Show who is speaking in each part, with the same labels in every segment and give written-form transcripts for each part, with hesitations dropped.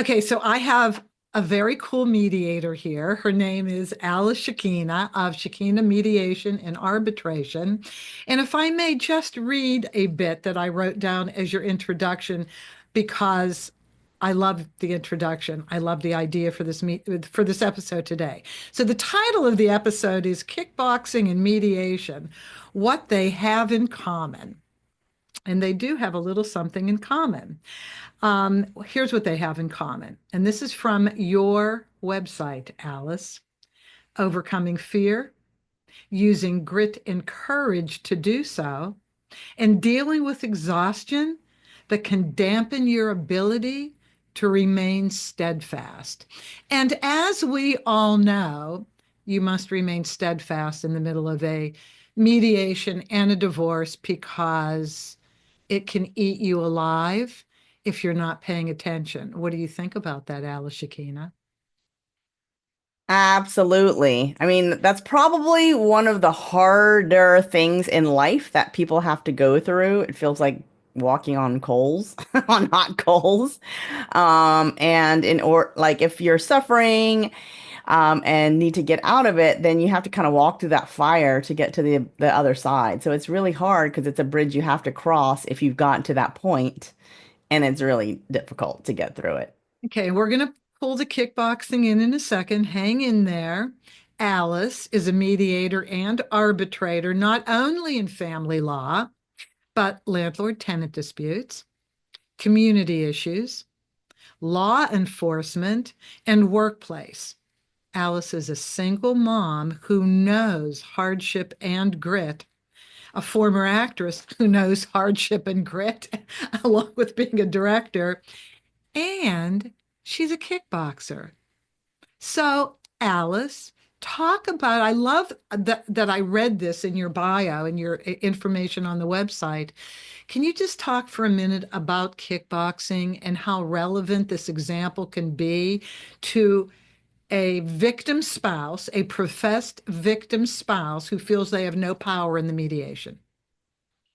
Speaker 1: Okay, so I have a very cool mediator here. Her name is Alice Shikina of Shikina Mediation and Arbitration. And if I may just read a bit that I wrote down as your introduction, because I love the introduction. I love the idea for for this episode today. So the title of the episode is Kickboxing and Mediation: What They Have in Common. And they do have a little something in common. Here's what they have in common. And this is from your website, Alice. Overcoming fear, using grit and courage to do so, and dealing with exhaustion that can dampen your ability to remain steadfast. And as we all know, you must remain steadfast in the middle of a mediation and a divorce because it can eat you alive if you're not paying attention. What do you think about that, Alice Shakina?
Speaker 2: Absolutely. I mean, that's probably one of the harder things in life that people have to go through. It feels like walking on coals, on hot coals. And in or like if you're suffering, and need to get out of it, then you have to kind of walk through that fire to get to the other side. So it's really hard because it's a bridge you have to cross if you've gotten to that point, and it's really difficult to get through it.
Speaker 1: Okay, we're going to pull the kickboxing in a second. Hang in there. Alice is a mediator and arbitrator, not only in family law, but landlord-tenant disputes, community issues, law enforcement, and workplace. Alice is a single mom who knows hardship and grit, a former actress who knows hardship and grit, along with being a director, and she's a kickboxer. So, Alice, talk about, I love that I read this in your bio and your information on the website. Can you just talk for a minute about kickboxing and how relevant this example can be to a victim spouse, a professed victim spouse who feels they have no power in the mediation?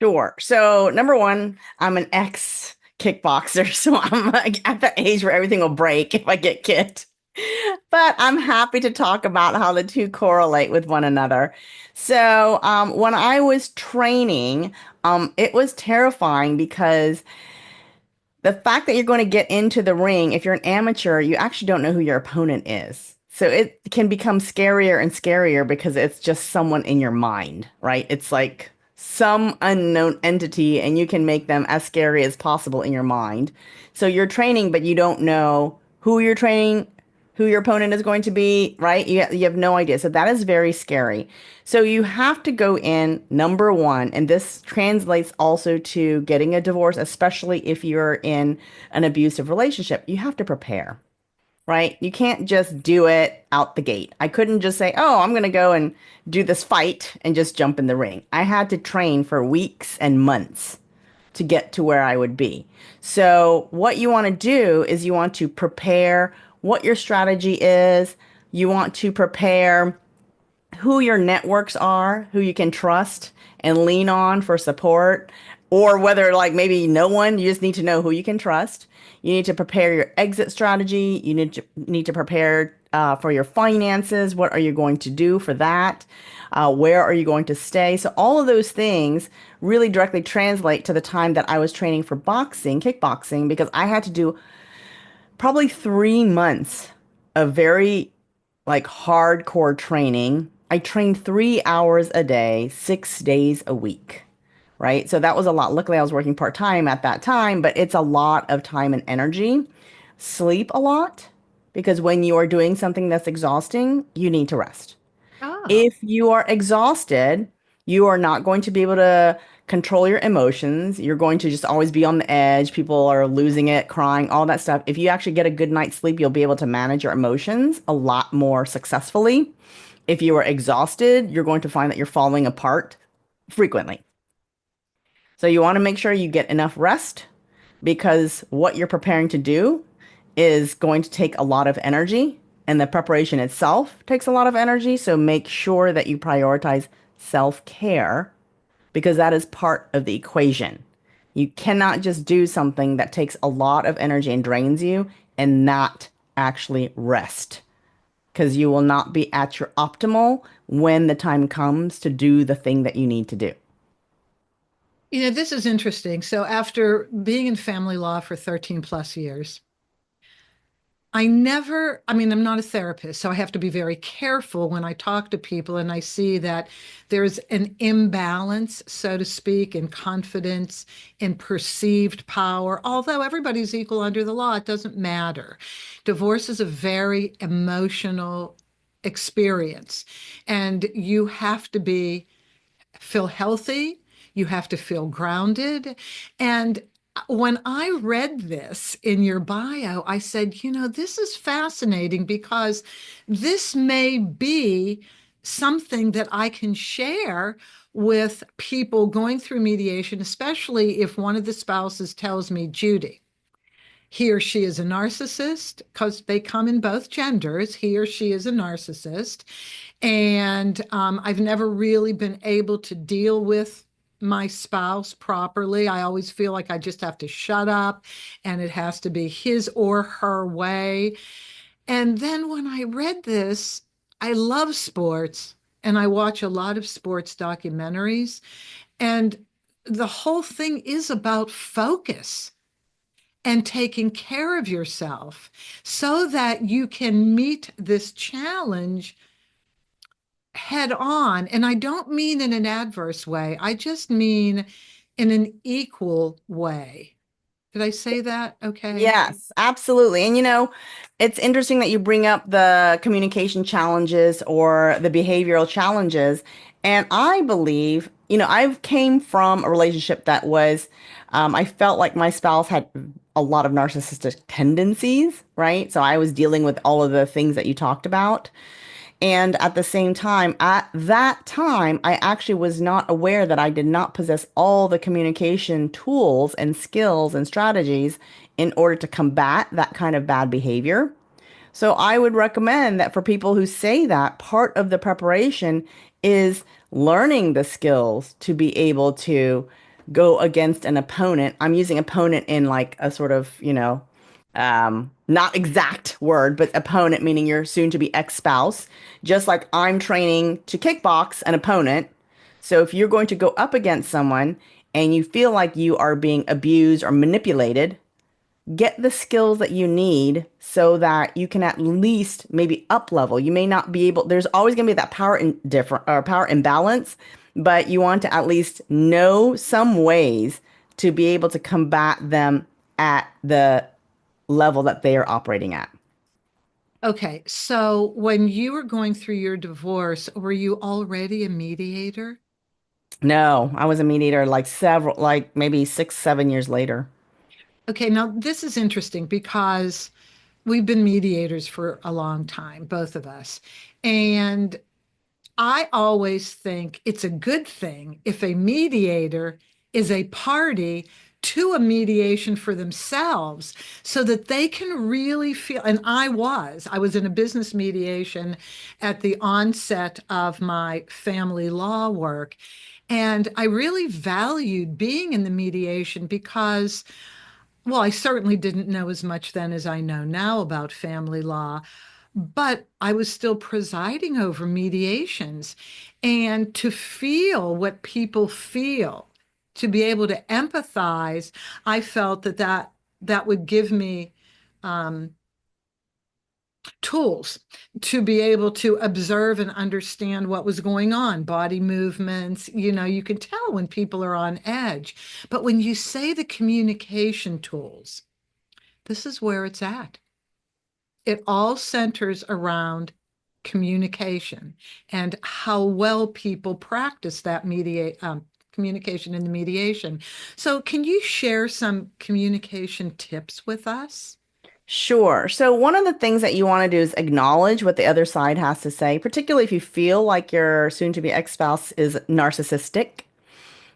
Speaker 2: Sure. So number one, I'm an ex kickboxer, so I'm like at the age where everything will break if I get kicked. But I'm happy to talk about how the two correlate with one another. So when I was training, it was terrifying because the fact that you're going to get into the ring, if you're an amateur, you actually don't know who your opponent is. So it can become scarier and scarier because it's just someone in your mind, right? It's like some unknown entity, and you can make them as scary as possible in your mind. So you're training, but you don't know who you're training, who your opponent is going to be, right? You have no idea. So that is very scary. So you have to go in number one, and this translates also to getting a divorce, especially if you're in an abusive relationship. You have to prepare, right? You can't just do it out the gate. I couldn't just say, oh, I'm going to go and do this fight and just jump in the ring. I had to train for weeks and months to get to where I would be. So, what you want to do is you want to prepare what your strategy is. You want to prepare who your networks are, who you can trust and lean on for support, or whether like maybe no one, you just need to know who you can trust. You need to prepare your exit strategy. You need to prepare for your finances. What are you going to do for that? Where are you going to stay? So all of those things really directly translate to the time that I was training for boxing, kickboxing, because I had to do probably 3 months of very like hardcore training. I trained 3 hours a day, 6 days a week, right? So that was a lot. Luckily, I was working part-time at that time, but it's a lot of time and energy. Sleep a lot because when you are doing something that's exhausting, you need to rest.
Speaker 1: Oh,
Speaker 2: If you are exhausted, you are not going to be able to control your emotions. You're going to just always be on the edge. People are losing it, crying, all that stuff. If you actually get a good night's sleep, you'll be able to manage your emotions a lot more successfully. If you are exhausted, you're going to find that you're falling apart frequently. So you want to make sure you get enough rest because what you're preparing to do is going to take a lot of energy, and the preparation itself takes a lot of energy. So make sure that you prioritize self-care because that is part of the equation. You cannot just do something that takes a lot of energy and drains you and not actually rest, because you will not be at your optimal when the time comes to do the thing that you need to do.
Speaker 1: This is interesting. So after being in family law for 13 plus years, I mean, I'm not a therapist, so I have to be very careful when I talk to people and I see that there's an imbalance, so to speak, in confidence, in perceived power. Although everybody's equal under the law, it doesn't matter. Divorce is a very emotional experience, and you have to feel healthy. You have to feel grounded. And when I read this in your bio, I said, this is fascinating because this may be something that I can share with people going through mediation, especially if one of the spouses tells me, Judy, he or she is a narcissist, because they come in both genders. He or she is a narcissist. And I've never really been able to deal with my spouse properly. I always feel like I just have to shut up and it has to be his or her way. And then when I read this, I love sports and I watch a lot of sports documentaries. And the whole thing is about focus and taking care of yourself so that you can meet this challenge head on. And I don't mean in an adverse way, I just mean in an equal way. Did I say that? Okay.
Speaker 2: Yes, absolutely. And it's interesting that you bring up the communication challenges or the behavioral challenges. And I believe, I've came from a relationship that was, I felt like my spouse had a lot of narcissistic tendencies, right? So I was dealing with all of the things that you talked about. And at the same time, at that time, I actually was not aware that I did not possess all the communication tools and skills and strategies in order to combat that kind of bad behavior. So I would recommend that for people who say that, part of the preparation is learning the skills to be able to go against an opponent. I'm using opponent in like a sort of, not exact word, but opponent, meaning your soon to be ex-spouse, just like I'm training to kickbox an opponent. So if you're going to go up against someone and you feel like you are being abused or manipulated, get the skills that you need so that you can at least maybe up level. You may not be able, there's always going to be that power imbalance, but you want to at least know some ways to be able to combat them at the level that they are operating at.
Speaker 1: Okay. So when you were going through your divorce, were you already a mediator?
Speaker 2: No, I was a mediator like several, like maybe 6, 7 years later.
Speaker 1: Okay. Now this is interesting because we've been mediators for a long time, both of us. And I always think it's a good thing if a mediator is a party to a mediation for themselves so that they can really feel. And I was in a business mediation at the onset of my family law work. And I really valued being in the mediation because, well, I certainly didn't know as much then as I know now about family law, but I was still presiding over mediations. And to feel what people feel, to be able to empathize, I felt that would give me um, tools to be able to observe and understand what was going on, body movements. You can tell when people are on edge. But when you say the communication tools, this is where it's at. It all centers around communication and how well people practice that communication in the mediation. So, can you share some communication tips with us?
Speaker 2: Sure. So one of the things that you want to do is acknowledge what the other side has to say, particularly if you feel like your soon-to-be ex-spouse is narcissistic.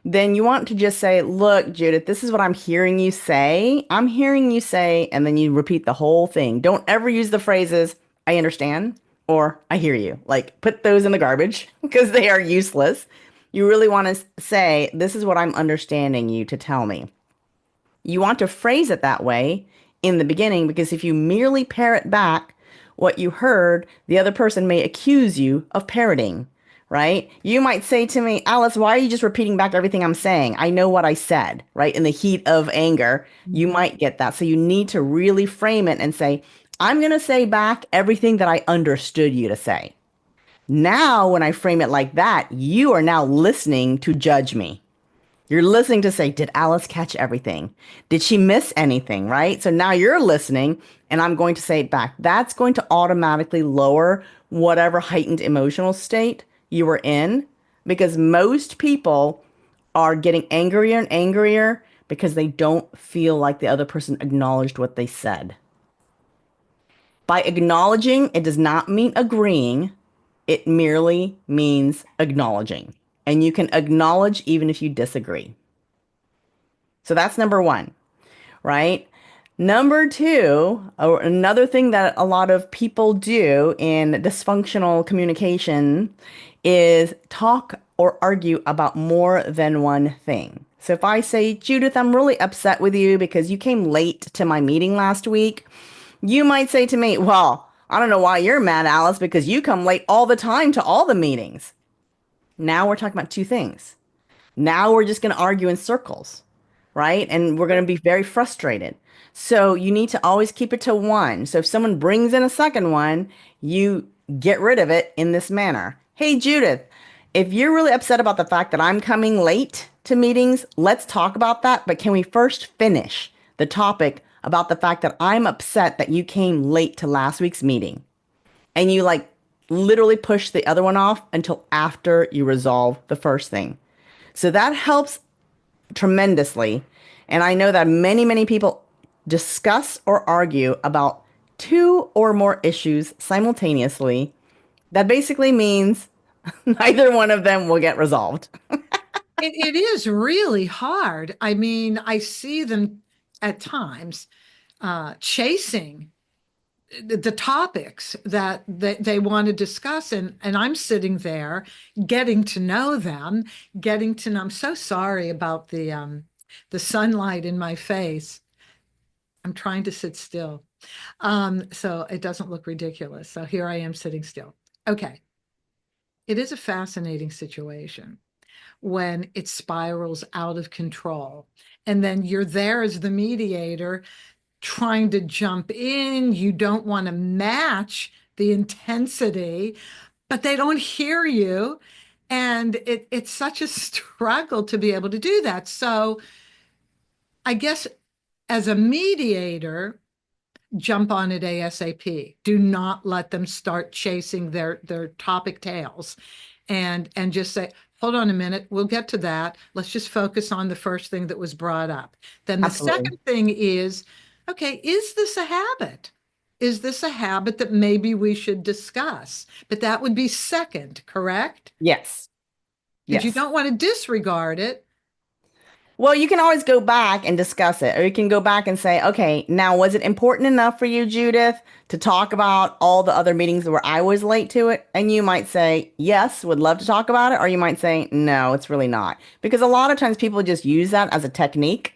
Speaker 2: Then you want to just say, look, Judith, this is what I'm hearing you say. I'm hearing you say, and then you repeat the whole thing. Don't ever use the phrases, I understand, or I hear you. Like, put those in the garbage because they are useless. You really want to say, this is what I'm understanding you to tell me. You want to phrase it that way in the beginning, because if you merely parrot back what you heard, the other person may accuse you of parroting, right? You might say to me, Alice, why are you just repeating back everything I'm saying? I know what I said, right? In the heat of anger, you might get that. So you need to really frame it and say, I'm going to say back everything that I understood you to say. Now, when I frame it like that, you are now listening to judge me. You're listening to say, did Alice catch everything? Did she miss anything? Right? So now you're listening and I'm going to say it back. That's going to automatically lower whatever heightened emotional state you were in, because most people are getting angrier and angrier because they don't feel like the other person acknowledged what they said. By acknowledging, it does not mean agreeing. It merely means acknowledging. And you can acknowledge even if you disagree. So that's number one, right? Number two, or another thing that a lot of people do in dysfunctional communication is talk or argue about more than one thing. So if I say, Judith, I'm really upset with you because you came late to my meeting last week, you might say to me, well, I don't know why you're mad, Alice, because you come late all the time to all the meetings. Now we're talking about two things. Now we're just going to argue in circles, right? And we're going to be very frustrated. So you need to always keep it to one. So if someone brings in a second one, you get rid of it in this manner. Hey, Judith, if you're really upset about the fact that I'm coming late to meetings, let's talk about that. But can we first finish the topic about the fact that I'm upset that you came late to last week's meeting? And you like literally push the other one off until after you resolve the first thing. So that helps tremendously. And I know that many, many people discuss or argue about two or more issues simultaneously. That basically means neither one of them will get resolved.
Speaker 1: It is really hard. I mean, I see them at times chasing the topics that they want to discuss, and I'm sitting there getting to know them, getting to know. I'm so sorry about the sunlight in my face. I'm trying to sit still, so it doesn't look ridiculous. So here I am sitting still. Okay, it is a fascinating situation when it spirals out of control, and then you're there as the mediator trying to jump in. You don't want to match the intensity, but they don't hear you. And it's such a struggle to be able to do that. So I guess as a mediator, jump on it ASAP. Do not let them start chasing their topic tails, and just say, hold on a minute, we'll get to that. Let's just focus on the first thing that was brought up. Then the
Speaker 2: Absolutely.
Speaker 1: second thing is, okay, is this a habit? Is this a habit that maybe we should discuss? But that would be second, correct?
Speaker 2: Yes.
Speaker 1: Because you
Speaker 2: Yes.
Speaker 1: don't want to disregard it.
Speaker 2: Well, you can always go back and discuss it, or you can go back and say, okay, now was it important enough for you, Judith, to talk about all the other meetings where I was late to it? And you might say, yes, would love to talk about it. Or you might say, no, it's really not. Because a lot of times people just use that as a technique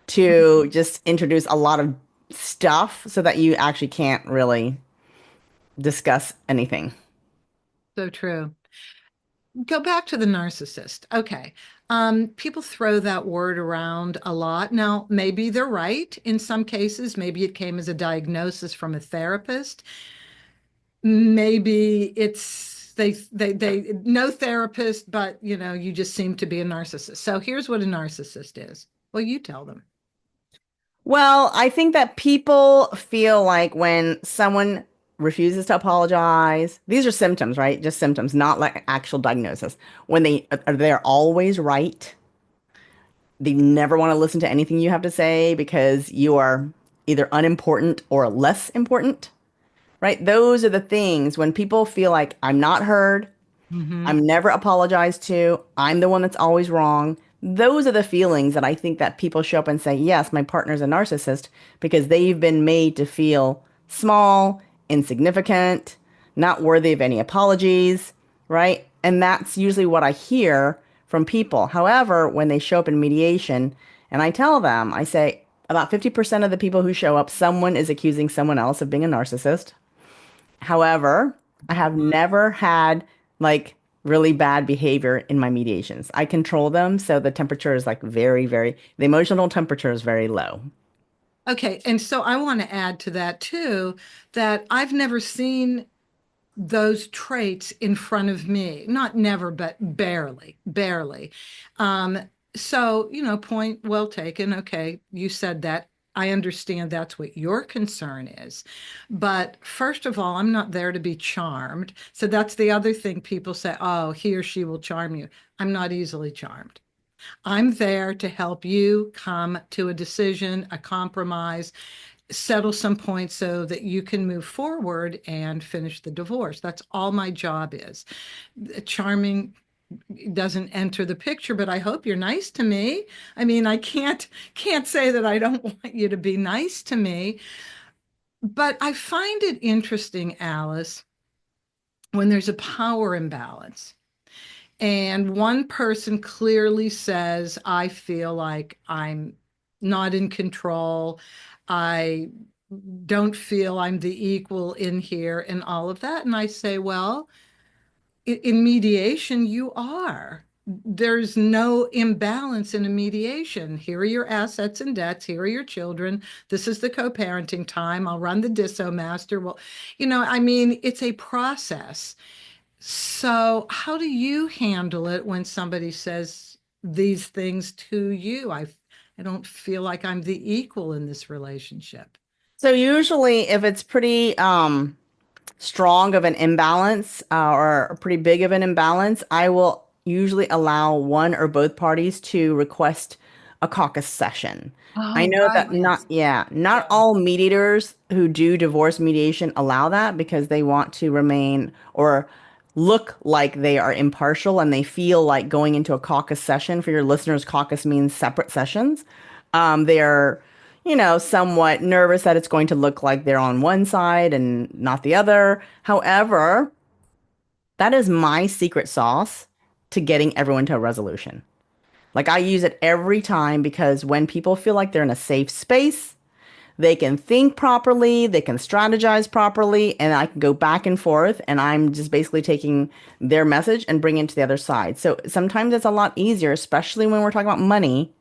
Speaker 2: to just introduce a lot of stuff so that you actually can't really discuss anything.
Speaker 1: So true. Go back to the narcissist. Okay. People throw that word around a lot. Now, maybe they're right in some cases. Maybe it came as a diagnosis from a therapist. Maybe it's they no therapist, but you just seem to be a narcissist. So here's what a narcissist is. Well, you tell them.
Speaker 2: Well, I think that people feel like when someone refuses to apologize, these are symptoms, right? Just symptoms, not like actual diagnosis. When they're always right, they never want to listen to anything you have to say because you are either unimportant or less important, right? Those are the things when people feel like I'm not heard,
Speaker 1: Hmm.
Speaker 2: I'm never apologized to. I'm the one that's always wrong. Those are the feelings that I think that people show up and say, yes, my partner's a narcissist because they've been made to feel small, insignificant, not worthy of any apologies, right? And that's usually what I hear from people. However, when they show up in mediation and I tell them, I say, About 50% of the people who show up, someone is accusing someone else of being a narcissist. However, I have never had like really bad behavior in my mediations. I control them, so the temperature is like the emotional temperature is very low.
Speaker 1: Okay, and so I want to add to that too, that I've never seen those traits in front of me. Not never, but barely, barely. Um, so, point well taken. Okay, you said that. I understand that's what your concern is. But first of all, I'm not there to be charmed. So that's the other thing people say, oh, he or she will charm you. I'm not easily charmed. I'm there to help you come to a decision, a compromise, settle some points so that you can move forward and finish the divorce. That's all my job is. Charming doesn't enter the picture, but I hope you're nice to me. I mean, I can't say that I don't want you to be nice to me, but I find it interesting, Alice, when there's a power imbalance. And one person clearly says, I feel like I'm not in control. I don't feel I'm the equal in here and all of that. And I say, well, in mediation, you are. There's no imbalance in a mediation. Here are your assets and debts. Here are your children. This is the co-parenting time. I'll run the disso master. Well, I mean, it's a process. So, how do you handle it when somebody says these things to you? I don't feel like I'm the equal in this relationship.
Speaker 2: So usually if it's pretty strong of an imbalance or pretty big of an imbalance, I will usually allow one or both parties to request a caucus session. I
Speaker 1: Oh,
Speaker 2: know
Speaker 1: right.
Speaker 2: that
Speaker 1: Yes.
Speaker 2: not
Speaker 1: Yeah.
Speaker 2: all mediators who do divorce mediation allow that because they want to remain or look like they are impartial and they feel like going into a caucus session. For your listeners, caucus means separate sessions. They are somewhat nervous that it's going to look like they're on one side and not the other. However, that is my secret sauce to getting everyone to a resolution. Like I use it every time because when people feel like they're in a safe space, they can think properly, they can strategize properly, and I can go back and forth, and I'm just basically taking their message and bringing it to the other side. So sometimes it's a lot easier, especially when we're talking about money.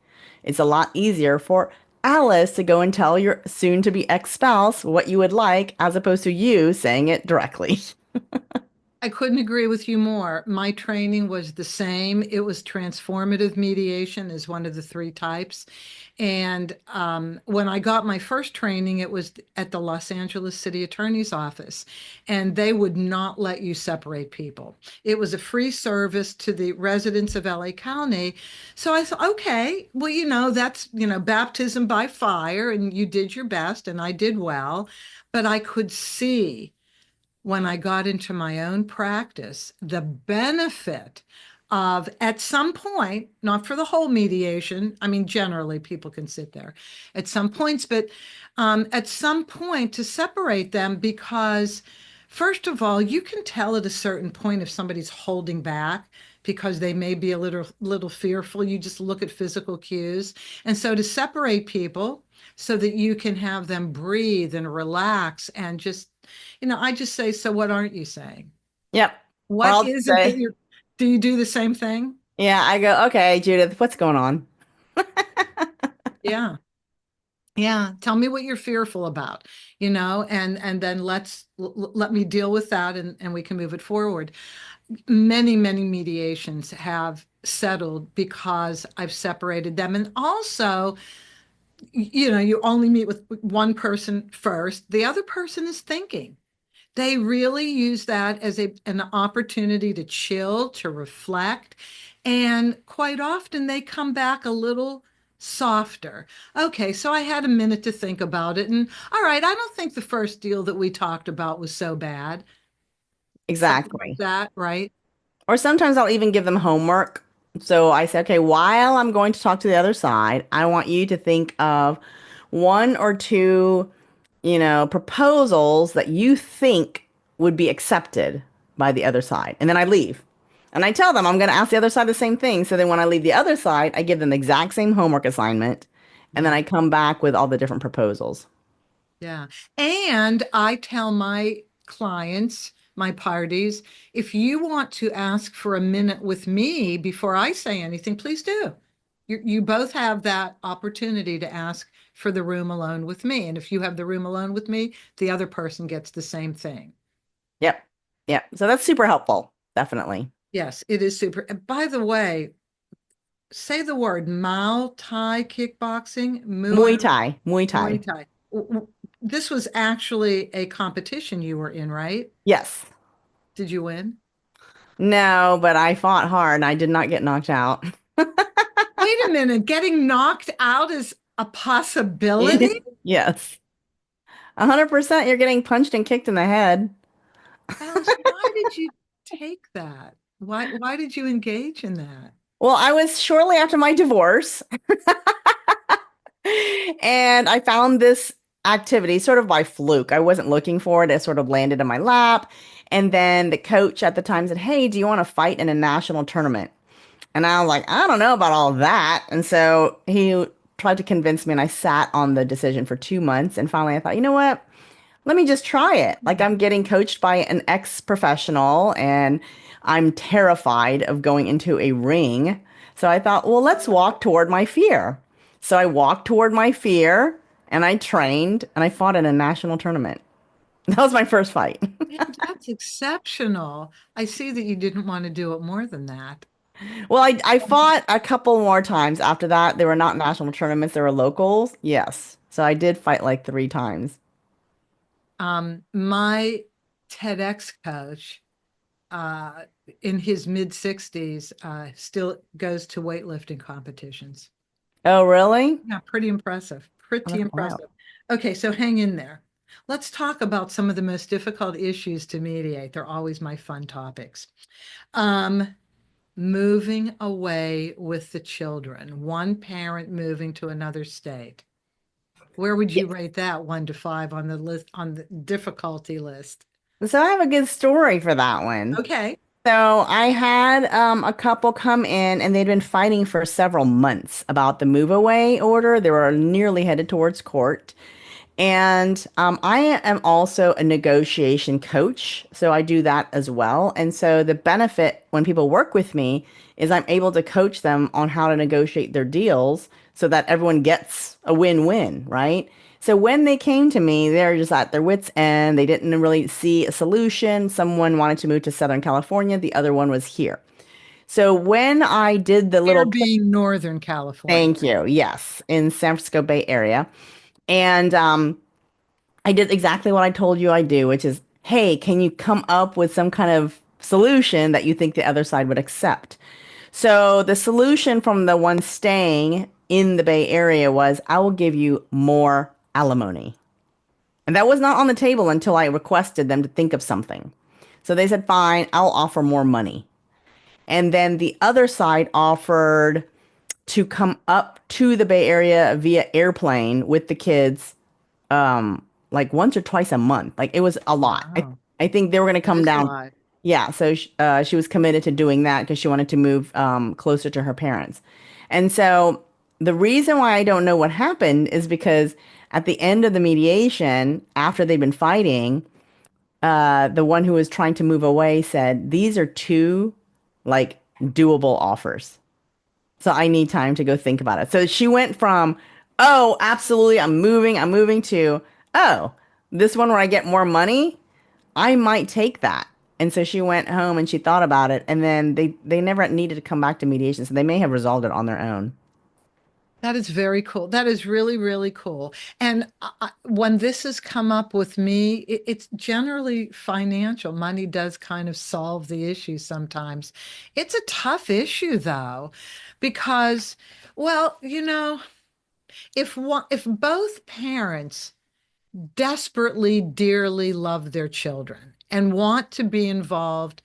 Speaker 2: It's a lot easier for Alice to go and tell your soon to be ex-spouse what you would like, as opposed to you saying it directly.
Speaker 1: I couldn't agree with you more. My training was the same. It was transformative mediation is one of the three types. And when I got my first training, it was at the Los Angeles City Attorney's Office, and they would not let you separate people. It was a free service to the residents of LA County. So I thought, okay, well, that's, baptism by fire, and you did your best, and I did well. But I could see when I got into my own practice, the benefit of at some point, not for the whole mediation, I mean, generally people can sit there at some points, but at some point to separate them because, first of all, you can tell at a certain point if somebody's holding back because they may be a little fearful. You just look at physical cues. And so to separate people so that you can have them breathe and relax and just I just say, so what aren't you saying?
Speaker 2: Yep. Or
Speaker 1: What
Speaker 2: I'll just
Speaker 1: is it that
Speaker 2: say,
Speaker 1: do you do the same thing?
Speaker 2: yeah, I go, okay, Judith, what's going on?
Speaker 1: Yeah. Yeah. Tell me what you're fearful about, and then let me deal with that and we can move it forward. Many, many mediations have settled because I've separated them. And also, you only meet with one person first. The other person is thinking. They really use that as an opportunity to chill, to reflect, and quite often they come back a little softer. Okay, so I had a minute to think about it, and all right, I don't think the first deal that we talked about was so bad. Something like
Speaker 2: Exactly.
Speaker 1: that, right?
Speaker 2: Or sometimes I'll even give them homework. So I say, okay, while I'm going to talk to the other side, I want you to think of one or two, proposals that you think would be accepted by the other side. And then I leave. And I tell them I'm going to ask the other side the same thing. So then when I leave the other side, I give them the exact same homework assignment. And then
Speaker 1: Yeah.
Speaker 2: I come back with all the different proposals.
Speaker 1: Yeah. And I tell my clients, my parties, if you want to ask for a minute with me before I say anything, please do. You both have that opportunity to ask for the room alone with me. And if you have the room alone with me, the other person gets the same thing.
Speaker 2: Yep. Yep. So that's super helpful. Definitely.
Speaker 1: Yes, it is super. And by the way, say the word Muay Thai kickboxing,
Speaker 2: Muay Thai. Muay
Speaker 1: Muay
Speaker 2: Thai.
Speaker 1: Thai. This was actually a competition you were in, right?
Speaker 2: Yes.
Speaker 1: Did you win?
Speaker 2: No, but I fought hard and I did not get knocked out.
Speaker 1: Wait a minute, getting knocked out is a possibility?
Speaker 2: Yes. 100% you're getting punched and kicked in the head.
Speaker 1: Alice, why did you take that? Why did you engage in that?
Speaker 2: Well, I was shortly after my divorce and I found this activity sort of by fluke. I wasn't looking for it. It sort of landed in my lap. And then the coach at the time said, "Hey, do you want to fight in a national tournament?" And I was like, "I don't know about all that." And so he tried to convince me, and I sat on the decision for 2 months. And finally, I thought, you know what? Let me just try it. Like, I'm getting coached by an ex-professional, and I'm terrified of going into a ring. So I thought, well, let's walk toward my fear. So I walked toward my fear, and I trained, and I fought in a national tournament. That was my first fight.
Speaker 1: Man, that's exceptional. I see that you didn't want to do it more than that.
Speaker 2: Well, I fought a couple more times after that. They were not national tournaments, they were locals. Yes. So I did fight like 3 times.
Speaker 1: My TEDx coach, uh, in his mid 60s, still goes to weightlifting competitions.
Speaker 2: Oh, really?
Speaker 1: Yeah, pretty impressive.
Speaker 2: Oh,
Speaker 1: Pretty
Speaker 2: that's wild.
Speaker 1: impressive. Okay, so hang in there. Let's talk about some of the most difficult issues to mediate. They're always my fun topics. Um, Moving away with the children, one parent moving to another state. Where would you rate that 1 to 5 on the list on the difficulty list?
Speaker 2: So I have a good story for that one.
Speaker 1: Okay.
Speaker 2: So I had a couple come in and they'd been fighting for several months about the move away order. They were nearly headed towards court. And I am also a negotiation coach, so I do that as well. And so the benefit when people work with me is I'm able to coach them on how to negotiate their deals so that everyone gets a win-win, right? So when they came to me, they're just at their wits' end. They didn't really see a solution. Someone wanted to move to Southern California, the other one was here. So when I did the
Speaker 1: Here
Speaker 2: little,
Speaker 1: being Northern California.
Speaker 2: thank you, yes, in San Francisco Bay Area, and I did exactly what I told you I do, which is, hey, can you come up with some kind of solution that you think the other side would accept? So the solution from the one staying in the Bay Area was, I will give you more alimony. And that was not on the table until I requested them to think of something. So they said, fine, I'll offer more money. And then the other side offered to come up to the Bay Area via airplane with the kids like once or twice a month. Like it was a lot.
Speaker 1: Wow,
Speaker 2: I think they were going to
Speaker 1: that
Speaker 2: come
Speaker 1: is a
Speaker 2: down.
Speaker 1: lot.
Speaker 2: Yeah, so she was committed to doing that because she wanted to move closer to her parents. And so the reason why I don't know what happened is because at the end of the mediation, after they've been fighting, the one who was trying to move away said, "These are two like doable offers. So I need time to go think about it." So she went from, "Oh, absolutely, I'm moving," to, "Oh, this one where I get more money, I might take that." And so she went home and she thought about it, and then they never needed to come back to mediation, so they may have resolved it on their own.
Speaker 1: That is very cool. That is really, really cool. And when this has come up with me, it's generally financial. Money does kind of solve the issue sometimes. It's a tough issue, though, because, well, if both parents desperately, dearly love their children and want to be involved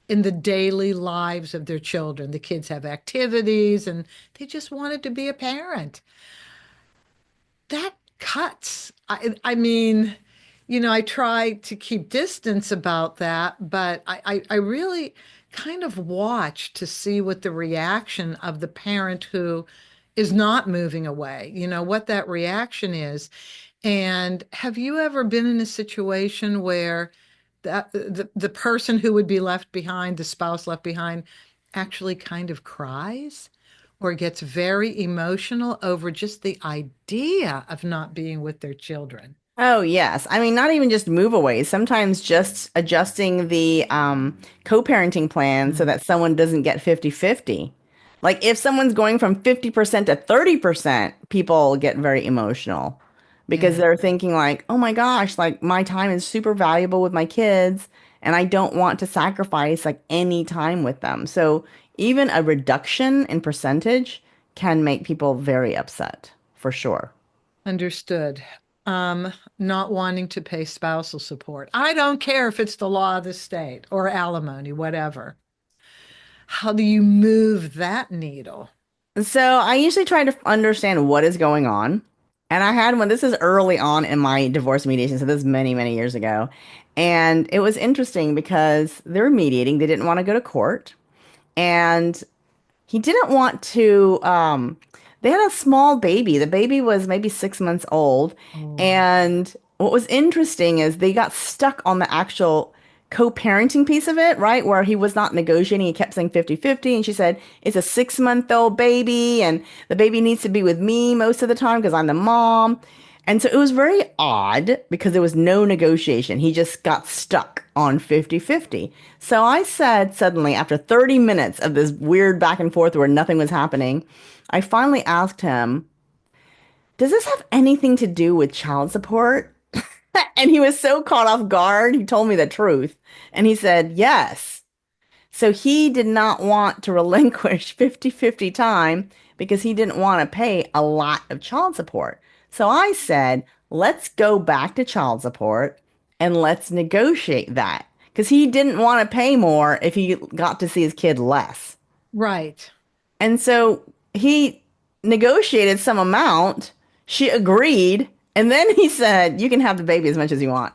Speaker 1: in the daily lives of their children, the kids have activities and they just wanted to be a parent. That cuts. I mean, I try to keep distance about that, but I really kind of watch to see what the reaction of the parent who is not moving away, what that reaction is. And have you ever been in a situation where the person who would be left behind, the spouse left behind, actually kind of cries or gets very emotional over just the idea of not being with their children?
Speaker 2: Oh, yes. I mean, not even just move away. Sometimes just adjusting the co-parenting plan so
Speaker 1: Mm,
Speaker 2: that someone doesn't get 50-50. Like if someone's going from 50% to 30%, people get very emotional because
Speaker 1: yeah.
Speaker 2: they're thinking like, "Oh my gosh, like my time is super valuable with my kids and I don't want to sacrifice like any time with them." So even a reduction in percentage can make people very upset, for sure.
Speaker 1: Understood. Not wanting to pay spousal support. I don't care if it's the law of the state or alimony, whatever. How do you move that needle?
Speaker 2: So I usually try to understand what is going on. And I had one, this is early on in my divorce mediation. So this is many, many years ago. And it was interesting because they were mediating. They didn't want to go to court. And he didn't want to, they had a small baby. The baby was maybe 6 months old.
Speaker 1: Oh,
Speaker 2: And what was interesting is they got stuck on the actual co-parenting piece of it, right? Where he was not negotiating. He kept saying 50-50. And she said, it's a 6-month-old baby. And the baby needs to be with me most of the time because I'm the mom. And so it was very odd because there was no negotiation. He just got stuck on 50-50. So I said suddenly, after 30 minutes of this weird back and forth where nothing was happening, I finally asked him, does this have anything to do with child support? And he was so caught off guard. He told me the truth. And he said, yes. So he did not want to relinquish 50-50 time because he didn't want to pay a lot of child support. So I said, let's go back to child support and let's negotiate that because he didn't want to pay more if he got to see his kid less.
Speaker 1: right.
Speaker 2: And so he negotiated some amount. She agreed. And then he said, you can have the baby as much as you want.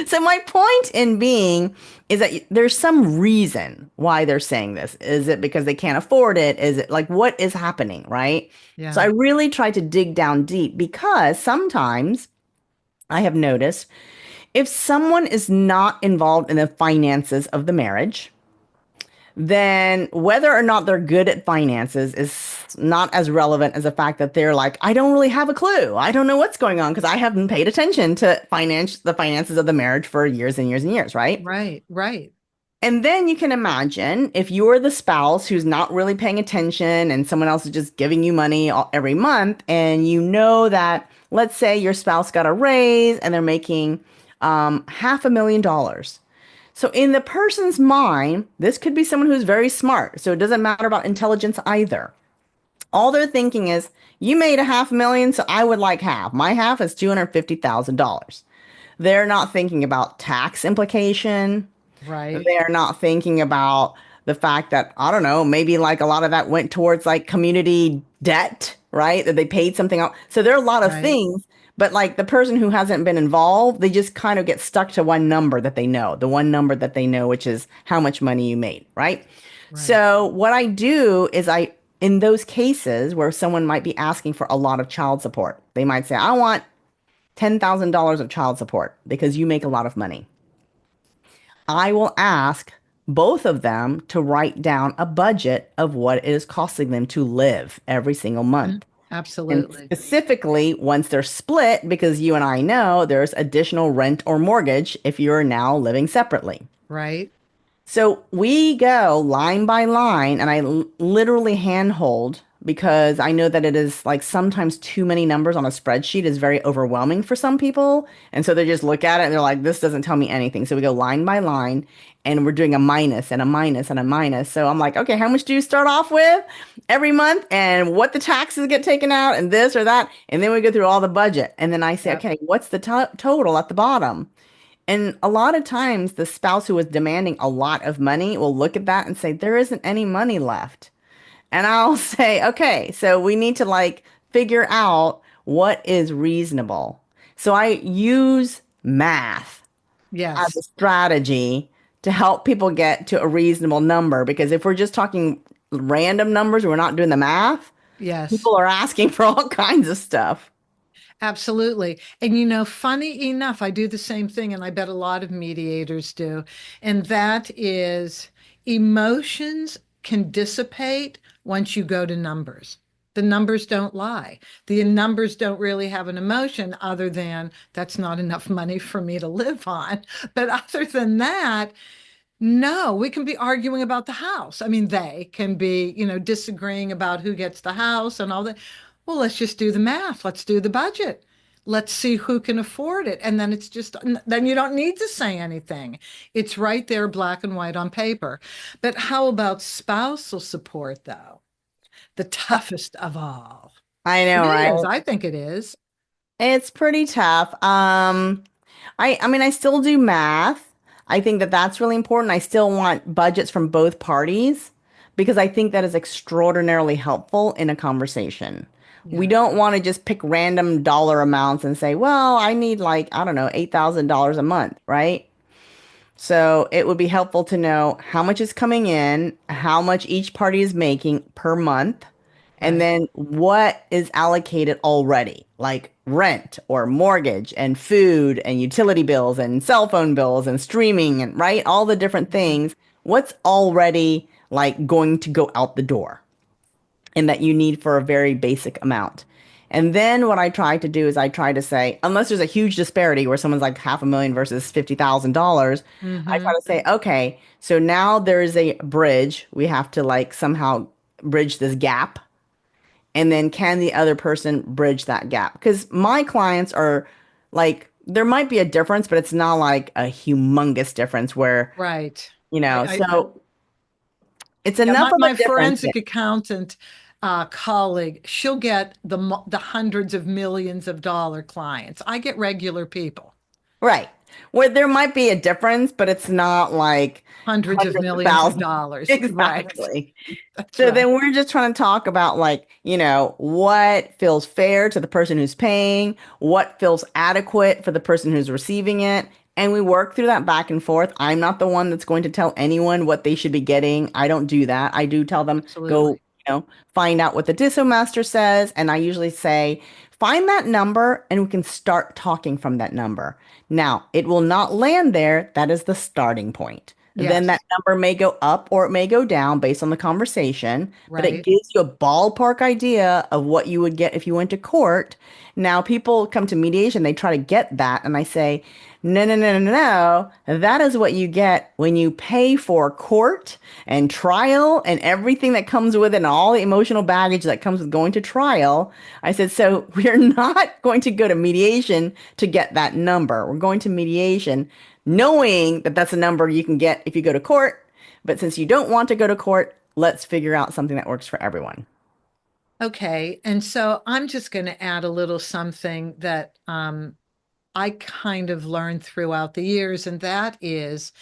Speaker 2: So my point in being is that there's some reason why they're saying this. Is it because they can't afford it? Is it like what is happening, right? So I
Speaker 1: Yeah.
Speaker 2: really try to dig down deep because sometimes I have noticed if someone is not involved in the finances of the marriage, then whether or not they're good at finances is not as relevant as the fact that they're like, I don't really have a clue. I don't know what's going on because I haven't paid attention to the finances of the marriage for years and years and years, right?
Speaker 1: Right. Right.
Speaker 2: And then you can imagine if you're the spouse who's not really paying attention and someone else is just giving you money every month, and you know that, let's say your spouse got a raise and they're making $500,000. So in the person's mind, this could be someone who's very smart. So it doesn't matter about intelligence either. All they're thinking is, you made a 500,000, so I would like half. My half is $250,000. They're not thinking about tax implication.
Speaker 1: Right.
Speaker 2: They're not thinking about the fact that, I don't know, maybe like a lot of that went towards like community debt, right? That they paid something out. So there are a lot of
Speaker 1: Right.
Speaker 2: things, but like the person who hasn't been involved, they just kind of get stuck to one number that they know, the one number that they know, which is how much money you made, right?
Speaker 1: Right.
Speaker 2: So what I do is in those cases where someone might be asking for a lot of child support, they might say, I want $10,000 of child support because you make a lot of money. I will ask both of them to write down a budget of what it is costing them to live every single
Speaker 1: Mm,
Speaker 2: month. And
Speaker 1: absolutely.
Speaker 2: specifically, once they're split, because you and I know there's additional rent or mortgage if you're now living separately.
Speaker 1: Right.
Speaker 2: So we go line by line, and I literally handhold because I know that it is like sometimes too many numbers on a spreadsheet is very overwhelming for some people. And so they just look at it and they're like, this doesn't tell me anything. So we go line by line and we're doing a minus and a minus and a minus. So I'm like, okay, how much do you start off with every month and what the taxes get taken out and this or that? And then we go through all the budget. And then I say,
Speaker 1: Yep.
Speaker 2: okay, what's the total at the bottom? And a lot of times, the spouse who was demanding a lot of money will look at that and say, there isn't any money left. And I'll say, okay, so we need to like figure out what is reasonable. So I use math as a
Speaker 1: Yes.
Speaker 2: strategy to help people get to a reasonable number. Because if we're just talking random numbers, we're not doing the math,
Speaker 1: Yes.
Speaker 2: people are asking for all kinds of stuff.
Speaker 1: Absolutely. And funny enough, I do the same thing, and I bet a lot of mediators do. And that is emotions can dissipate once you go to numbers. The numbers don't lie. The numbers don't really have an emotion other than that's not enough money for me to live on. But other than that, no, we can be arguing about the house. I mean, they can be, disagreeing about who gets the house and all that. Well, let's just do the math. Let's do the budget. Let's see who can afford it. And then then you don't need to say anything. It's right there, black and white on paper. But how about spousal support, though? The toughest of all.
Speaker 2: I
Speaker 1: It
Speaker 2: know,
Speaker 1: is.
Speaker 2: right?
Speaker 1: I think it is.
Speaker 2: It's pretty tough. I mean, I still do math. I think that that's really important. I still want budgets from both parties because I think that is extraordinarily helpful in a conversation. We
Speaker 1: Yeah.
Speaker 2: don't want to just pick random dollar amounts and say, well, I need like, I don't know, $8,000 a month, right? So it would be helpful to know how much is coming in, how much each party is making per month, and
Speaker 1: Right.
Speaker 2: then what is allocated already, like rent or mortgage and food and utility bills and cell phone bills and streaming and right, all the different things. What's already like going to go out the door and that you need for a very basic amount. And then what I try to do is I try to say, unless there's a huge disparity where someone's like 500,000 versus $50,000, I try
Speaker 1: Mm-hmm.
Speaker 2: to say, okay, so now there's a bridge. We have to like somehow bridge this gap. And then can the other person bridge that gap? Because my clients are like, there might be a difference, but it's not like a humongous difference where,
Speaker 1: Right. I
Speaker 2: so it's
Speaker 1: Yeah,
Speaker 2: enough
Speaker 1: my,
Speaker 2: of a
Speaker 1: my
Speaker 2: difference.
Speaker 1: forensic accountant colleague, she'll get the hundreds of millions of dollar clients. I get regular people,
Speaker 2: Right. Where there might be a difference, but it's not like
Speaker 1: hundreds of
Speaker 2: hundreds of
Speaker 1: millions of
Speaker 2: thousands.
Speaker 1: dollars. Right.
Speaker 2: Exactly.
Speaker 1: That's
Speaker 2: So
Speaker 1: right.
Speaker 2: then we're just trying to talk about like, what feels fair to the person who's paying, what feels adequate for the person who's receiving it. And we work through that back and forth. I'm not the one that's going to tell anyone what they should be getting. I don't do that. I do tell them, go,
Speaker 1: Absolutely.
Speaker 2: find out what the DISO master says. And I usually say, find that number and we can start talking from that number. Now, it will not land there. That is the starting point. Then that
Speaker 1: Yes.
Speaker 2: number may go up or it may go down based on the conversation, but it
Speaker 1: Right.
Speaker 2: gives you a ballpark idea of what you would get if you went to court. Now, people come to mediation, they try to get that, and I say, no, no, no, no, no. That is what you get when you pay for court and trial and everything that comes with it and all the emotional baggage that comes with going to trial. I said, so we're not going to go to mediation to get that number. We're going to mediation knowing that that's a number you can get if you go to court. But since you don't want to go to court, let's figure out something that works for everyone.
Speaker 1: Okay. And so I'm just going to add a little something that I kind of learned throughout the years, and that is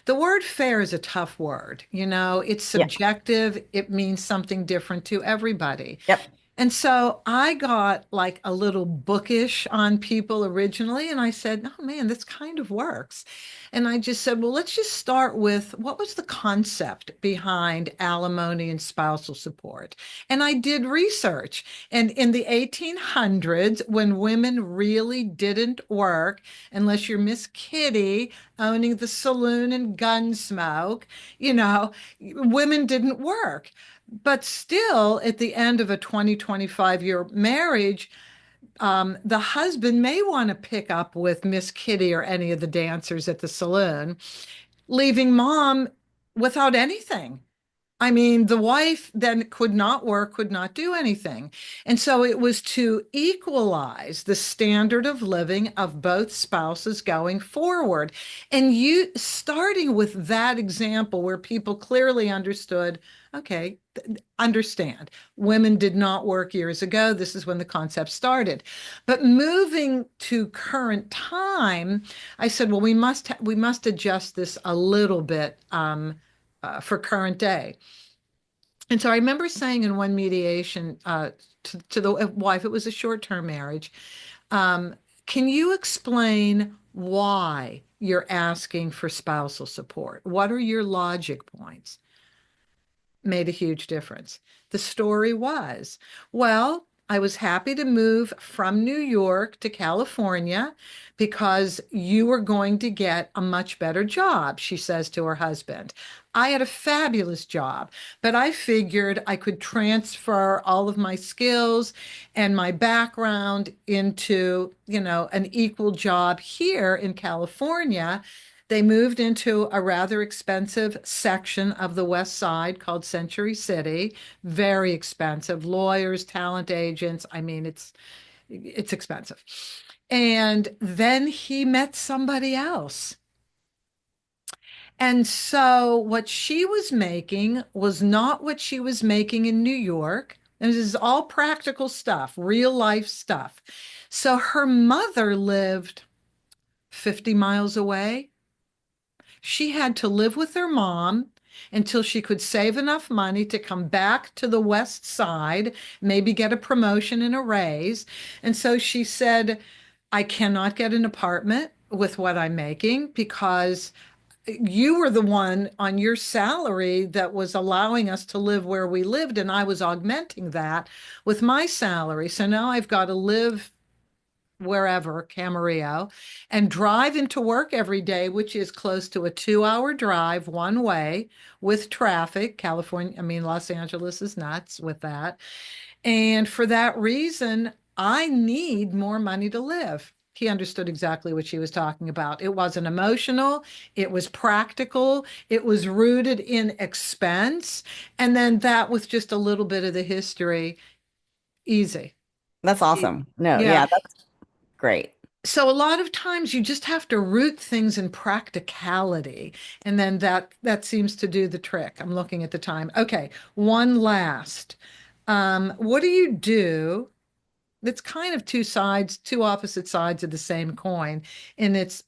Speaker 1: the word fair is a tough word. It's
Speaker 2: Yeah.
Speaker 1: subjective, it means something different to everybody.
Speaker 2: Yep.
Speaker 1: And so I got like a little bookish on people originally, and I said, oh man, this kind of works. And I just said, well, let's just start with what was the concept behind alimony and spousal support? And I did research. And in the 1800s, when women really didn't work, unless you're Miss Kitty owning the saloon and Gunsmoke, women didn't work. But still, at the end of a 20-25 year marriage, the husband may want to pick up with Miss Kitty or any of the dancers at the saloon, leaving mom without anything. I mean, the wife then could not work, could not do anything. And so it was to equalize the standard of living of both spouses going forward. And you starting with that example where people clearly understood, okay, understand women did not work years ago. This is when the concept started. But moving to current time, I said, well, we must adjust this a little bit for current day. And so I remember saying in one mediation to the wife, it was a short-term marriage, um, can you explain why you're asking for spousal support? What are your logic points? made a huge difference. The story was, well, I was happy to move from New York to California because you were going to get a much better job, she says to her husband. I had a fabulous job, but I figured I could transfer all of my skills and my background into, an equal job here in California. They moved into a rather expensive section of the West Side called Century City. Very expensive. Lawyers, talent agents. I mean, it's expensive. And then he met somebody else. And so what she was making was not what she was making in New York. And this is all practical stuff, real life stuff. So her mother lived 50 miles away. She had to live with her mom until she could save enough money to come back to the West Side, maybe get a promotion and a raise. And so she said, I cannot get an apartment with what I'm making because you were the one on your salary that was allowing us to live where we lived, and I was augmenting that with my salary. So now I've got to live wherever, Camarillo, and drive into work every day, which is close to a 2 hour drive one way with traffic. California, I mean, Los Angeles is nuts with that. And for that reason, I need more money to live. He understood exactly what she was talking about. It wasn't emotional, it was practical, it was rooted in expense. And then that with just a little bit of the history, easy.
Speaker 2: That's awesome. No,
Speaker 1: Yeah.
Speaker 2: yeah, that's great.
Speaker 1: So a lot of times you just have to root things in practicality, and then that seems to do the trick. I'm looking at the time. Okay, one last. What do you do? It's kind of two sides, two opposite sides of the same coin, and it's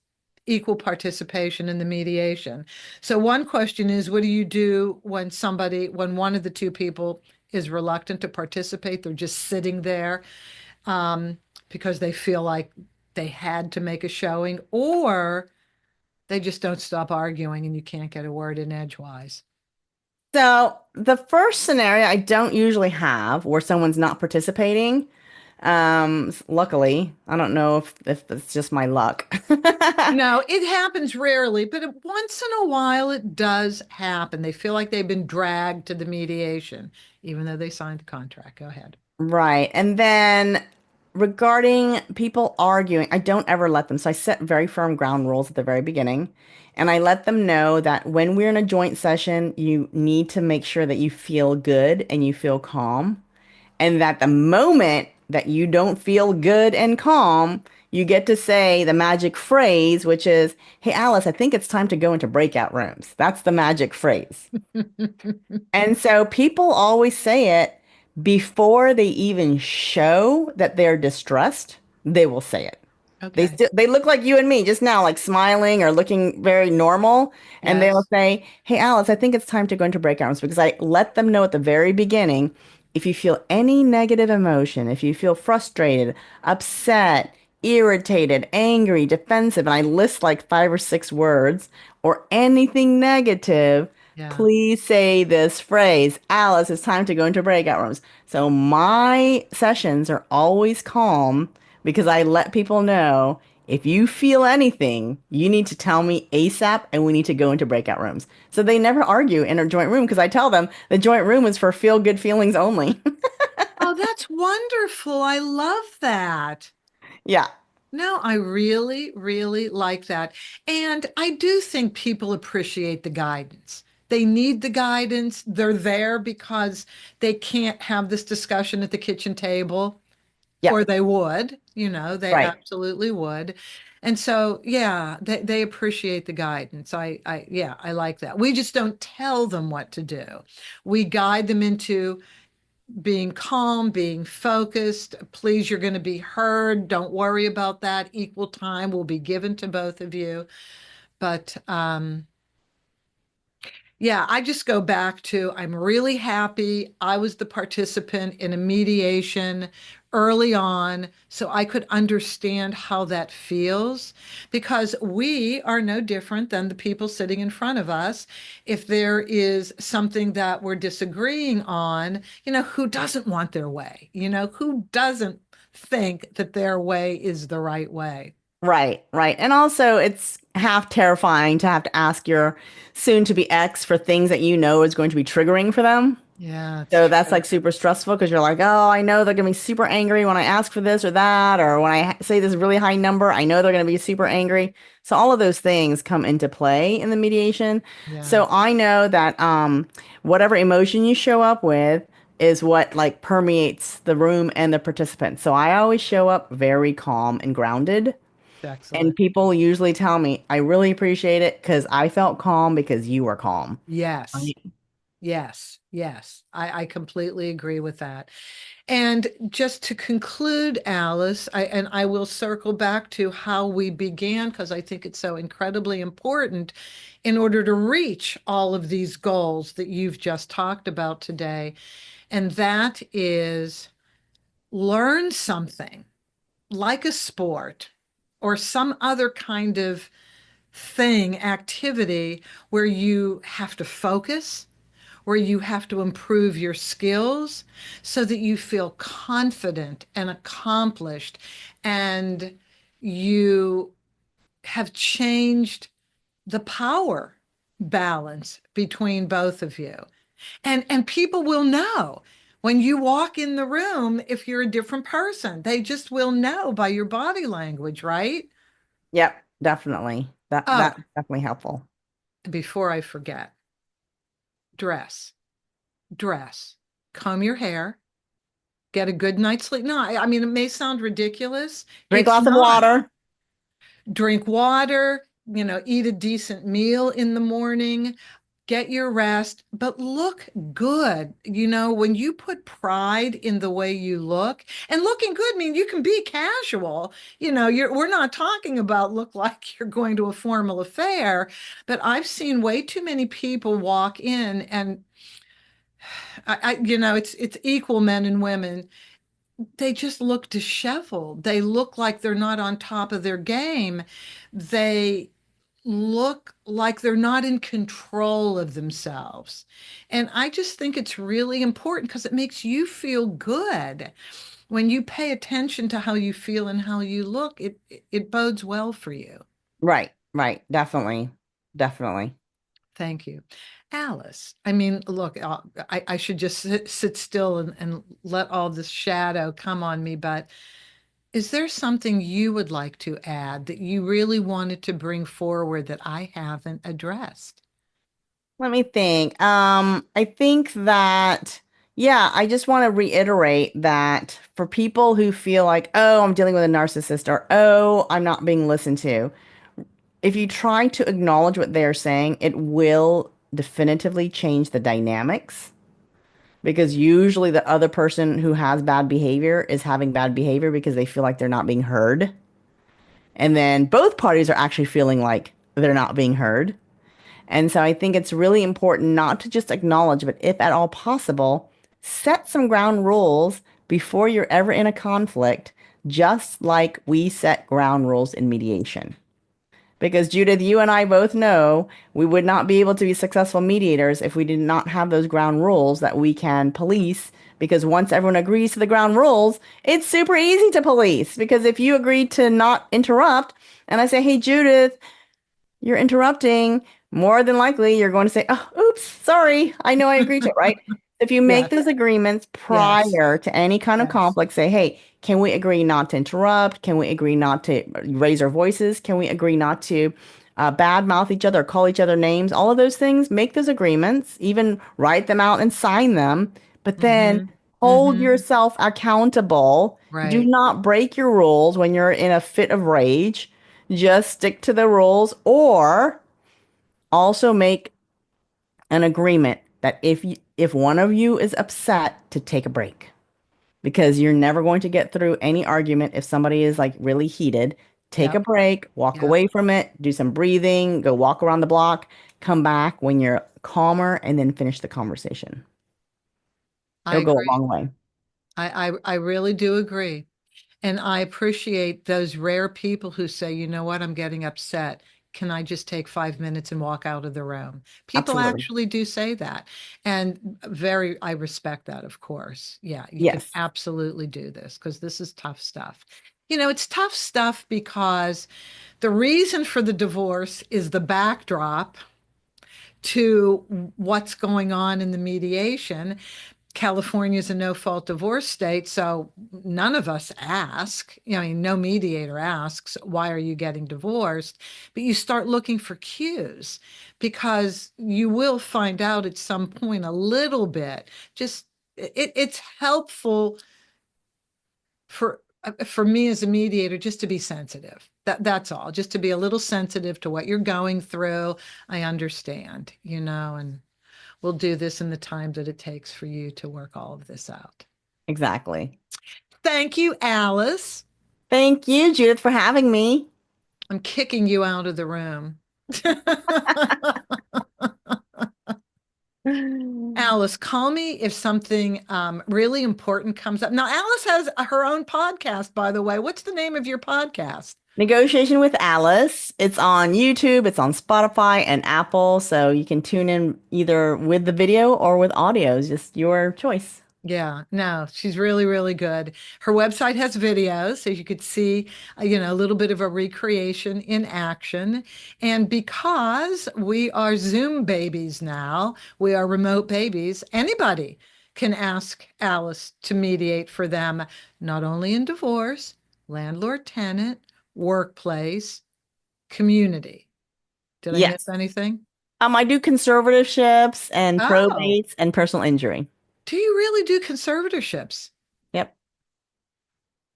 Speaker 1: equal participation in the mediation. So one question is, what do you do when one of the two people is reluctant to participate? They're just sitting there um, because they feel like they had to make a showing, or they just don't stop arguing and you can't get a word in edgewise.
Speaker 2: So the first scenario I don't usually have where someone's not participating. Luckily, I don't know if it's just my luck.
Speaker 1: No, it happens rarely, but once in a while it does happen. They feel like they've been dragged to the mediation, even though they signed the contract. Go ahead.
Speaker 2: Right. And then regarding people arguing, I don't ever let them. So I set very firm ground rules at the very beginning. And I let them know that when we're in a joint session, you need to make sure that you feel good and you feel calm. And that the moment that you don't feel good and calm, you get to say the magic phrase, which is, Hey, Alice, I think it's time to go into breakout rooms. That's the magic phrase. And so people always say it before they even show that they're distressed, they will say it.
Speaker 1: Okay.
Speaker 2: They look like you and me just now, like smiling or looking very normal. And they'll
Speaker 1: Yes.
Speaker 2: say, Hey, Alice, I think it's time to go into breakout rooms because I let them know at the very beginning, if you feel any negative emotion, if you feel frustrated, upset, irritated, angry, defensive, and I list like 5 or 6 words or anything negative,
Speaker 1: Yeah.
Speaker 2: please say this phrase, Alice, it's time to go into breakout rooms. So my sessions are always calm because I let people know if you feel anything, you need to tell me ASAP and we need to go into breakout rooms. So they never argue in a joint room because I tell them the joint room is for feel good feelings only.
Speaker 1: Oh, that's wonderful. I love that.
Speaker 2: Yeah,
Speaker 1: No, I really, really like that. And I do think people appreciate the guidance. They need the guidance. They're there because they can't have this discussion at the kitchen table,
Speaker 2: yeah,
Speaker 1: or they would, they
Speaker 2: right.
Speaker 1: absolutely would. And so, yeah, they appreciate the guidance. Yeah, I like that. We just don't tell them what to do. We guide them into being calm, being focused. Please, you're going to be heard. Don't worry about that. Equal time will be given to both of you. But Yeah, I just go back to I'm really happy I was the participant in a mediation early on so I could understand how that feels because we are no different than the people sitting in front of us. If there is something that we're disagreeing on, who doesn't want their way? Who doesn't think that their way is the right way?
Speaker 2: Right, right. And also, it's half terrifying to have to ask your soon to be ex for things that you know is going to be triggering for them.
Speaker 1: Yeah, it's
Speaker 2: So that's
Speaker 1: true.
Speaker 2: like super stressful because you're like, oh, I know they're going to be super angry when I ask for this or that, or when I say this really high number, I know they're going to be super angry. So all of those things come into play in the mediation.
Speaker 1: Yeah,
Speaker 2: So I know that whatever emotion you show up with is what like permeates the room and the participants. So I always show up very calm and grounded. And
Speaker 1: excellent.
Speaker 2: people usually tell me, I really appreciate it because I felt calm because you were calm.
Speaker 1: Yes.
Speaker 2: Right.
Speaker 1: Yes, yes, I completely agree with that. And just to conclude, Alice, I will circle back to how we began because I think it's so incredibly important in order to reach all of these goals that you've just talked about today. And that is learn something like a sport or some other kind of thing, activity where you have to focus where you have to improve your skills so that you feel confident and accomplished and you have changed the power balance between both of you. And people will know when you walk in the room if you're a different person. They just will know by your body language, right?
Speaker 2: Yep, definitely.
Speaker 1: Oh,
Speaker 2: That's definitely helpful.
Speaker 1: before I forget, dress, dress, comb your hair, get a good night's sleep. No, I mean, it may sound ridiculous.
Speaker 2: Drink
Speaker 1: It's
Speaker 2: lots of
Speaker 1: not.
Speaker 2: water.
Speaker 1: Drink water, eat a decent meal in the morning, get your rest, but look good. When you put pride in the way you look, and looking good means you can be casual. We're not talking about look like you're going to a formal affair, but I've seen way too many people walk in and it's equal men and women they just look disheveled. They look like they're not on top of their game. They look like they're not in control of themselves. And I just think it's really important because it makes you feel good. When you pay attention to how you feel and how you look, it bodes well for you.
Speaker 2: Right, right. Definitely. Definitely.
Speaker 1: Thank you. Alice, I mean, look, I should just sit still and let all this shadow come on me, but is there something you would like to add that you really wanted to bring forward that I haven't addressed?
Speaker 2: Let me think. I think that, yeah, I just want to reiterate that for people who feel like, oh, I'm dealing with a narcissist or, oh, I'm not being listened to, if you try to acknowledge what they're saying, it will definitively change the dynamics because usually the other person who has bad behavior is having bad behavior because they feel like they're not being heard. And then both parties are actually feeling like they're not being heard. And so I think it's really important not to just acknowledge, but if at all possible, set some ground rules before you're ever in a conflict, just like we set ground rules in mediation. Because Judith, you and I both know we would not be able to be successful mediators if we did not have those ground rules that we can police. Because once everyone agrees to the ground rules, it's super easy to police. Because if you agree to not interrupt, and I say, hey, Judith, you're interrupting, more than likely you're going to say, oh, oops, sorry. I know I agreed to it, right? If you make
Speaker 1: Yes,
Speaker 2: those agreements
Speaker 1: yes,
Speaker 2: prior to any kind of
Speaker 1: yes.
Speaker 2: conflict, say, hey, can we agree not to interrupt? Can we agree not to raise our voices? Can we agree not to badmouth each other, call each other names? All of those things, make those agreements, even write them out and sign them, but then
Speaker 1: Mm-hmm.
Speaker 2: hold
Speaker 1: Mm-hmm.
Speaker 2: yourself accountable. Do
Speaker 1: Right.
Speaker 2: not break your rules when you're in a fit of rage. Just stick to the rules or also make an agreement that if one of you is upset to take a break because you're never going to get through any argument if somebody is like really heated. Take a
Speaker 1: Yep.
Speaker 2: break, walk
Speaker 1: Yep.
Speaker 2: away from it, do some breathing, go walk around the block, come back when you're calmer, and then finish the conversation.
Speaker 1: I
Speaker 2: It'll go a
Speaker 1: agree.
Speaker 2: long way.
Speaker 1: I really do agree. And I appreciate those rare people who say, you know what, I'm getting upset. Can I just take 5 minutes and walk out of the room? People
Speaker 2: Absolutely.
Speaker 1: actually do say that. And I respect that, of course. Yeah, you can
Speaker 2: Yes,
Speaker 1: absolutely do this because this is tough stuff. It's tough stuff because the reason for the divorce is the backdrop to what's going on in the mediation. California is a no-fault divorce state, so none of us ask. I mean, no mediator asks, why are you getting divorced? But you start looking for cues because you will find out at some point a little bit. Just it's helpful for me as a mediator just to be sensitive. That's all. Just to be a little sensitive to what you're going through. I understand, and we'll do this in the time that it takes for you to work all of this out.
Speaker 2: exactly.
Speaker 1: Thank you, Alice.
Speaker 2: Thank you, Judith, for having me.
Speaker 1: I'm kicking you out of the room. Alice, call me if something really important comes up. Now, Alice has her own podcast, by the way. What's the name of your podcast?
Speaker 2: Negotiation with Alice. It's on YouTube, it's on Spotify and Apple, so you can tune in either with the video or with audio. It's just your choice.
Speaker 1: Yeah, no, she's really, really good. Her website has videos, so you could see, a little bit of a recreation in action. And because we are Zoom babies now, we are remote babies, anybody can ask Alice to mediate for them, not only in divorce, landlord, tenant, workplace, community. Did I miss
Speaker 2: Yes.
Speaker 1: anything?
Speaker 2: I do conservatorships and
Speaker 1: Oh,
Speaker 2: probates and personal injury.
Speaker 1: do you really do conservatorships?
Speaker 2: Yep.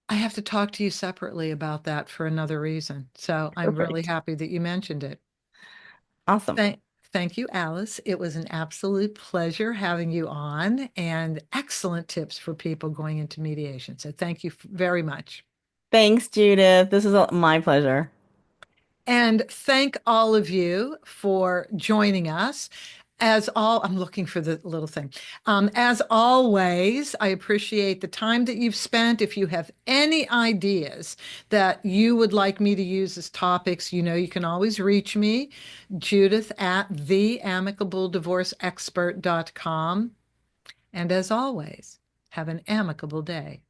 Speaker 1: I have to talk to you separately about that for another reason. So I'm really
Speaker 2: Perfect.
Speaker 1: happy that you mentioned it.
Speaker 2: Awesome.
Speaker 1: Thank, thank you, Alice. It was an absolute pleasure having you on and excellent tips for people going into mediation. So thank you very much.
Speaker 2: Thanks, Judith. This is my pleasure.
Speaker 1: And thank all of you for joining us. I'm looking for the little thing. As always, I appreciate the time that you've spent. If you have any ideas that you would like me to use as topics, you can always reach me, Judith at theamicableddivorceexpert.com. And as always, have an amicable day.